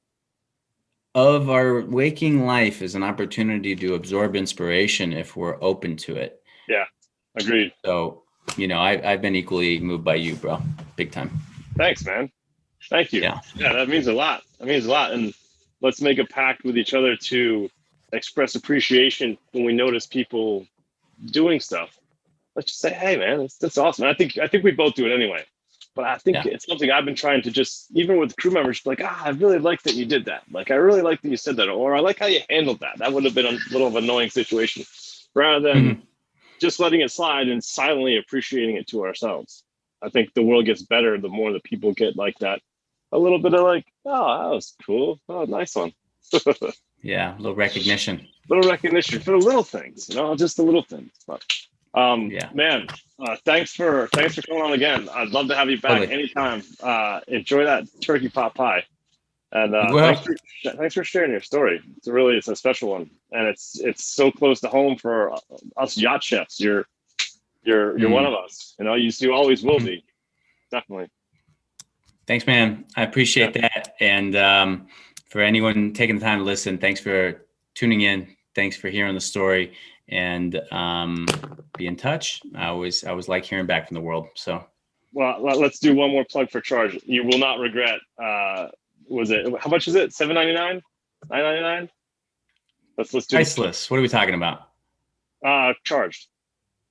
C: of our waking life is an opportunity to absorb inspiration if we're open to it.
B: Yeah, agreed.
C: So, you know, I've been equally moved by you, bro. Big time.
B: Thanks, man. Thank you. Yeah, that means a lot. That means a lot. And let's make a pact with each other to express appreciation when we notice people doing stuff. Let's just say, hey, man, that's awesome. I think we both do it anyway. But I think it's something I've been trying to just, even with crew members, like, I really like that you did that. Like, I really like that you said that. Or I like how you handled that. That would have been a little of an annoying situation. Rather than just letting it slide and silently appreciating it to ourselves. I think the world gets better the more that people get like that. A little bit of like, oh, that was cool. Oh, nice one.
C: Yeah, a little recognition.
B: Little recognition for the little things, you know, just the little things. But man, thanks for coming on again. I'd love to have you back anytime. Enjoy that turkey pot pie, and thanks for sharing your story. It's a special one, and it's so close to home for us yacht chefs. You're one of us. You know, you always will be. Definitely.
C: Thanks, man. I appreciate that, and for anyone taking the time to listen, thanks for tuning in. Thanks for hearing the story. And be in touch. I always like hearing back from the world. So,
B: well, let's do one more plug for Charge. You will not regret. Was it? How much is it? $7.99? $9.99? Let's do
C: priceless. What are we talking about?
B: Charged.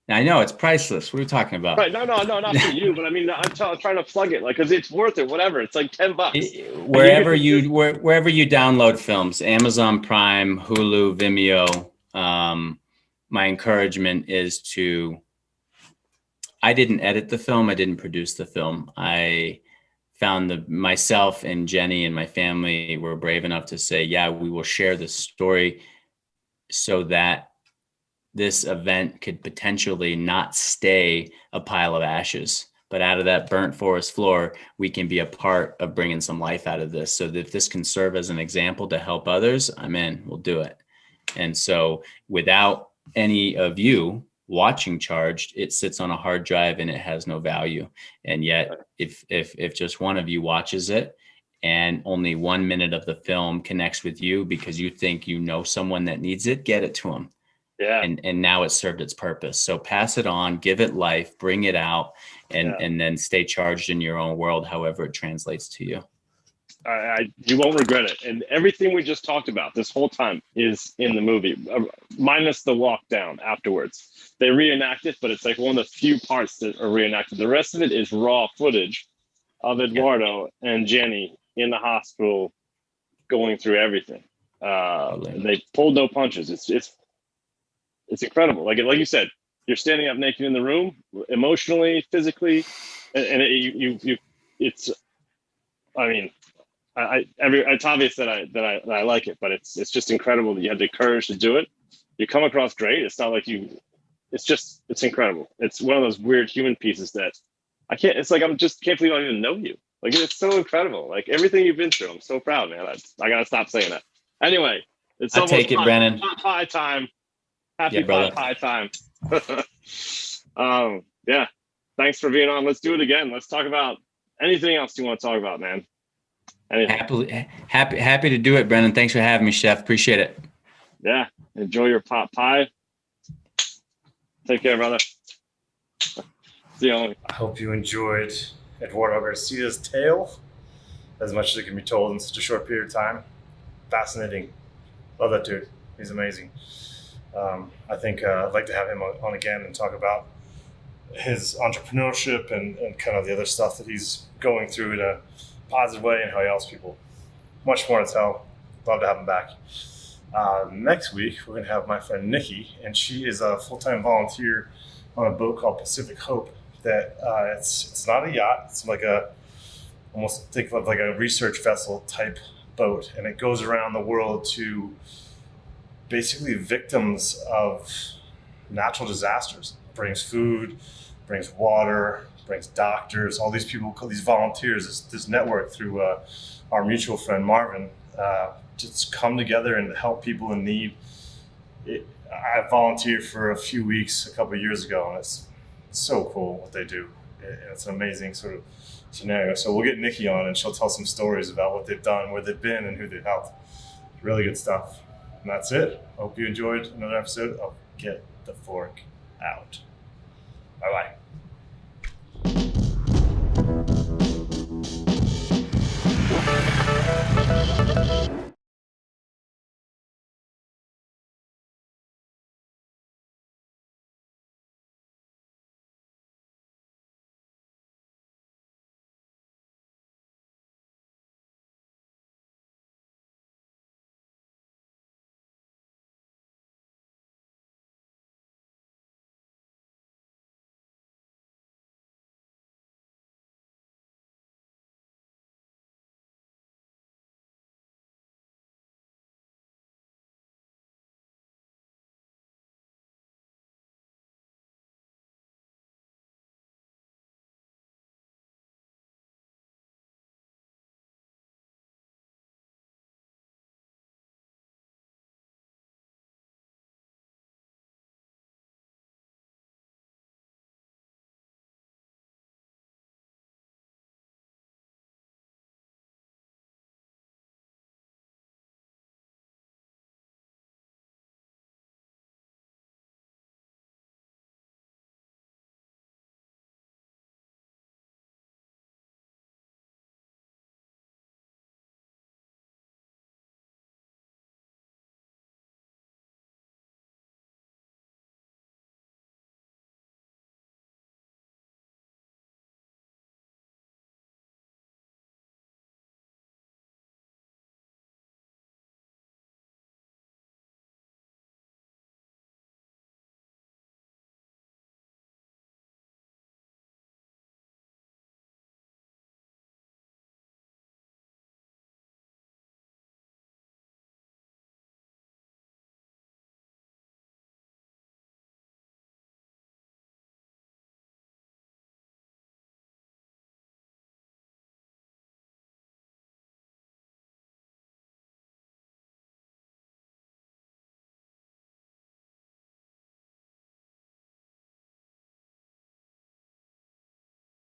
C: I know it's priceless. What are we talking about?
B: Right? No, not for you. But I mean, I'm trying to plug it, like, because it's worth it. Whatever. It's like $10.
C: Wherever you download films, Amazon Prime, Hulu, Vimeo. My encouragement is I didn't edit the film. I didn't produce the film. I found myself and Jenny and my family were brave enough to say, yeah, we will share this story so that this event could potentially not stay a pile of ashes, but out of that burnt forest floor, we can be a part of bringing some life out of this. So that if this can serve as an example to help others, I'm in, we'll do it. And so without any of you watching Charged, it sits on a hard drive and it has no value. And yet if just one of you watches it and only 1 minute of the film connects with you because you think you know someone that needs it, get it to them. Yeah. And now it's served its purpose. So pass it on, give it life, bring it out, and then stay charged in your own world, however it translates to you.
B: You won't regret it. And everything we just talked about this whole time is in the movie, minus the walk down afterwards. They reenact it, but it's like one of the few parts that are reenacted. The rest of it is raw footage of Eduardo and Jenny in the hospital going through everything. They pulled no punches. It's incredible. Like you said, you're standing up naked in the room, emotionally, physically, and it's. I mean, it's obvious that I like it, but it's just incredible that you had the courage to do it. You come across great. It's not like it's incredible. It's one of those weird human pieces that can't believe I even know you. Like, it's so incredible. Like, everything you've been through. I'm so proud, man. I gotta stop saying that. Anyway,
C: I take it, Brennan.
B: Pie time. Happy pie time. Yeah. Thanks for being on. Let's do it again. Let's talk about anything else you want to talk about, man.
C: Happy to do it, Brennan. Thanks for having me, Chef. Appreciate it.
B: Yeah. Enjoy your pot pie. Take care, brother. See you.
A: I hope you enjoyed Eduardo Garcia's tale as much as it can be told in such a short period of time. Fascinating. Love that dude. He's amazing. I think I'd like to have him on again and talk about his entrepreneurship and kind of the other stuff that he's going through in a positive way and how he helps people. Much more to tell. Love to have him back. Next week, we're going to have my friend Nikki, and she is a full-time volunteer on a boat called Pacific Hope. That it's not a yacht. It's like almost think of like a research vessel type boat, and it goes around the world to basically victims of natural disasters. It brings food, brings water, brings doctors, all these people, these volunteers, this network through our mutual friend Marvin, just come together and help people in need. I volunteered for a few weeks a couple of years ago, and it's so cool what they do. It's an amazing sort of scenario. So we'll get Nikki on, and she'll tell some stories about what they've done, where they've been, and who they've helped. Really good stuff. And that's it. Hope you enjoyed another episode of Get the Fork Out. Bye-bye.